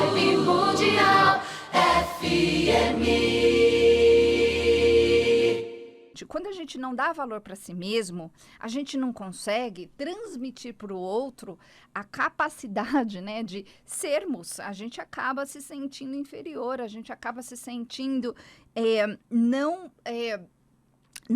Vibe Mundial FM. Quando a gente não dá valor para si mesmo, a gente não consegue transmitir para o outro a capacidade, né, de sermos. A gente acaba se sentindo inferior, a gente acaba se sentindo não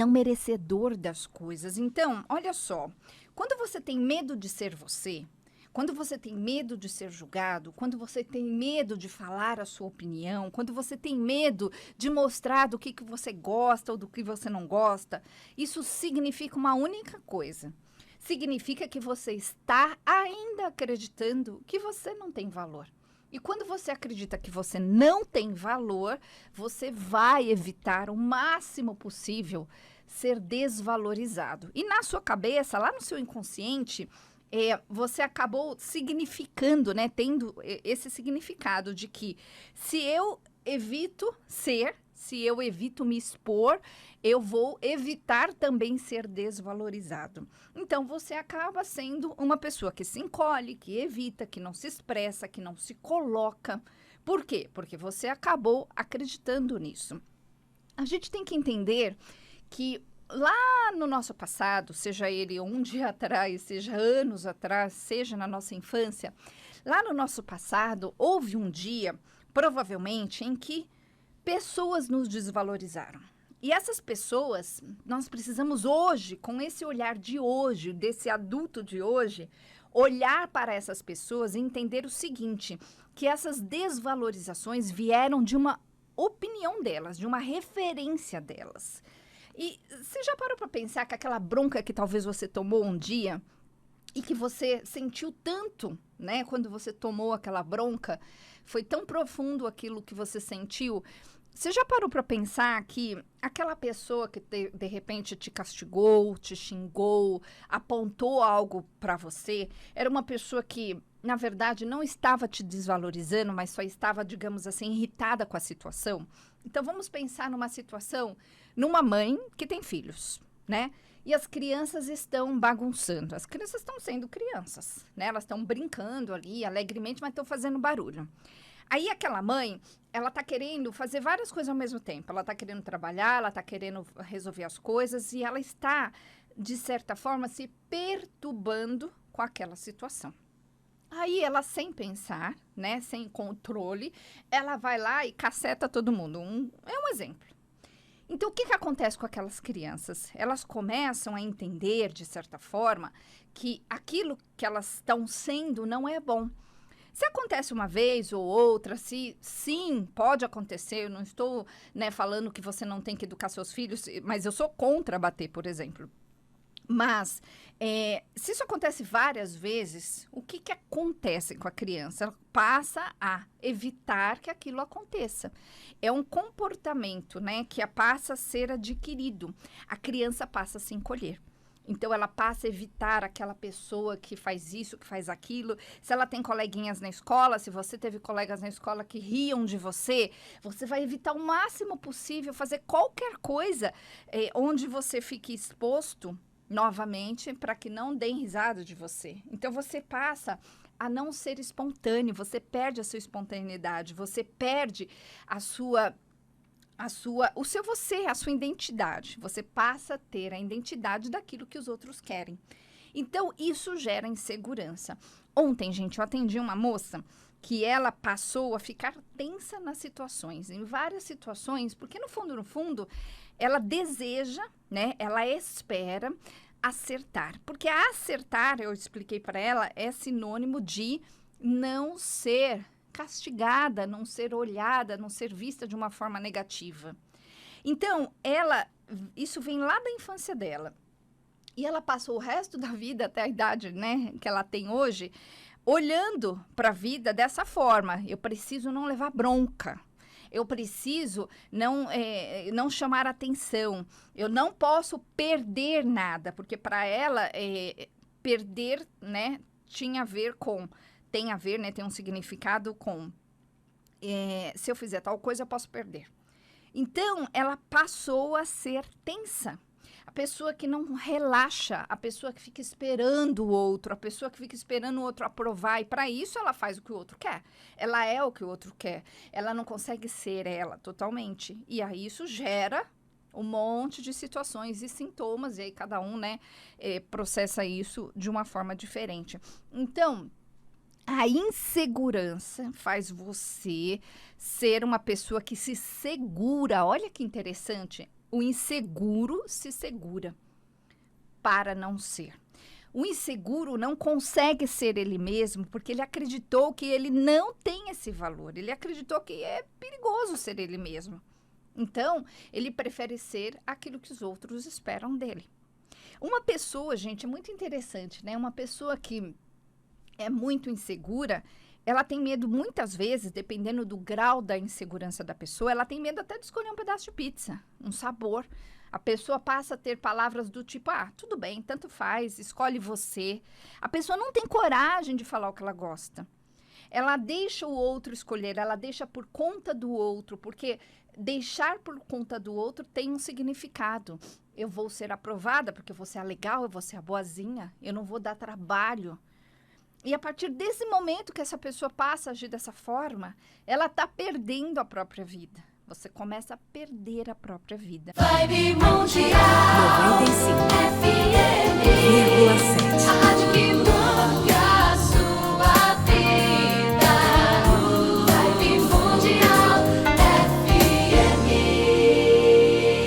merecedor das coisas. Então, olha só, quando você tem medo de ser você, quando você tem medo de ser julgado, quando você tem medo de falar a sua opinião, quando você tem medo de mostrar do que você gosta ou do que você não gosta, isso significa uma única coisa. Significa que você está ainda acreditando que você não tem valor. E quando você acredita que você não tem valor, você vai evitar o máximo possível ser desvalorizado. E na sua cabeça, lá no seu inconsciente, você acabou significando, né, tendo esse significado de que se eu evito se eu evito me expor, eu vou evitar também ser desvalorizado. Então, você acaba sendo uma pessoa que se encolhe, que evita, que não se expressa, que não se coloca. Por quê? Porque você acabou acreditando nisso. A gente tem que entender que lá no nosso passado, seja ele um dia atrás, seja anos atrás, seja na nossa infância, lá no nosso passado, houve um dia, provavelmente, em que pessoas nos desvalorizaram. E essas pessoas, nós precisamos hoje, com esse olhar de hoje, desse adulto de hoje, olhar para essas pessoas e entender o seguinte, que essas desvalorizações vieram de uma opinião delas, de uma referência delas. E você já parou para pensar que aquela bronca que talvez você tomou um dia e que você sentiu tanto, né, quando você tomou aquela bronca, foi tão profundo aquilo que você sentiu. Você já parou para pensar que aquela pessoa que de repente te castigou, te xingou, apontou algo para você, era uma pessoa que, na verdade, não estava te desvalorizando, mas só estava, digamos assim, irritada com a situação? Então, vamos pensar numa situação, numa mãe que tem filhos, né? E as crianças estão bagunçando. As crianças estão sendo crianças, né? Elas estão brincando ali alegremente, mas estão fazendo barulho. Aí aquela mãe, ela tá querendo fazer várias coisas ao mesmo tempo. Ela tá querendo trabalhar, ela tá querendo resolver as coisas e ela está, de certa forma, se perturbando com aquela situação. Aí ela, sem pensar, né, sem controle, ela vai lá e caceta todo mundo. É um exemplo. Então, o que acontece com aquelas crianças? Elas começam a entender, de certa forma, que aquilo que elas estão sendo não é bom. Se acontece uma vez ou outra, se sim, pode acontecer, eu não estou, né, falando que você não tem que educar seus filhos, mas eu sou contra bater, por exemplo. Mas, se isso acontece várias vezes, o que acontece com a criança? Ela passa a evitar que aquilo aconteça. É um comportamento, né, que passa a ser adquirido. A criança passa a se encolher. Então, ela passa a evitar aquela pessoa que faz isso, que faz aquilo. Se ela tem coleguinhas na escola, se você teve colegas na escola que riam de você, você vai evitar o máximo possível fazer qualquer coisa onde você fique exposto novamente para que não deem risada de você. Então, você passa a não ser espontâneo, você perde a sua espontaneidade, você perde o seu você, a sua identidade. Você passa a ter a identidade daquilo que os outros querem. Então, isso gera insegurança. Ontem, gente, eu atendi uma moça que ela passou a ficar tensa nas situações, em várias situações, porque no fundo, ela deseja, né? Ela espera acertar. Porque acertar, eu expliquei para ela, é sinônimo de não ser castigada, não ser olhada, não ser vista de uma forma negativa. Então, isso vem lá da infância dela. E ela passou o resto da vida, até a idade, né, que ela tem hoje, olhando para a vida dessa forma. Eu preciso não levar bronca. Eu preciso não chamar atenção. Eu não posso perder nada, porque para ela, perder, né, tem a ver, né, tem um significado com, se eu fizer tal coisa, eu posso perder. Então, ela passou a ser tensa. pessoa que não relaxa, a pessoa que fica esperando o outro, a pessoa que fica esperando o outro aprovar, e para isso ela faz o que o outro quer. Ela é o que o outro quer. Ela não consegue ser ela totalmente. E aí isso gera um monte de situações e sintomas, e aí cada um, né, processa isso de uma forma diferente. Então, a insegurança faz você ser uma pessoa que se segura. Olha que interessante. O inseguro se segura para não ser. O inseguro não consegue ser ele mesmo porque ele acreditou que ele não tem esse valor. Ele acreditou que é perigoso ser ele mesmo. Então, ele prefere ser aquilo que os outros esperam dele. Uma pessoa, gente, é muito interessante, né? Uma pessoa que é muito insegura, ela tem medo muitas vezes, dependendo do grau da insegurança da pessoa, ela tem medo até de escolher um pedaço de pizza, um sabor. A pessoa passa a ter palavras do tipo, tudo bem, tanto faz, escolhe você. A pessoa não tem coragem de falar o que ela gosta. Ela deixa o outro escolher, ela deixa por conta do outro, porque deixar por conta do outro tem um significado. Eu vou ser aprovada porque eu vou ser a legal, eu vou ser a boazinha, eu não vou dar trabalho. E a partir desse momento que essa pessoa passa a agir dessa forma, ela está perdendo a própria vida. Você começa a perder a própria vida. Vibe Mundial 95,7. FM.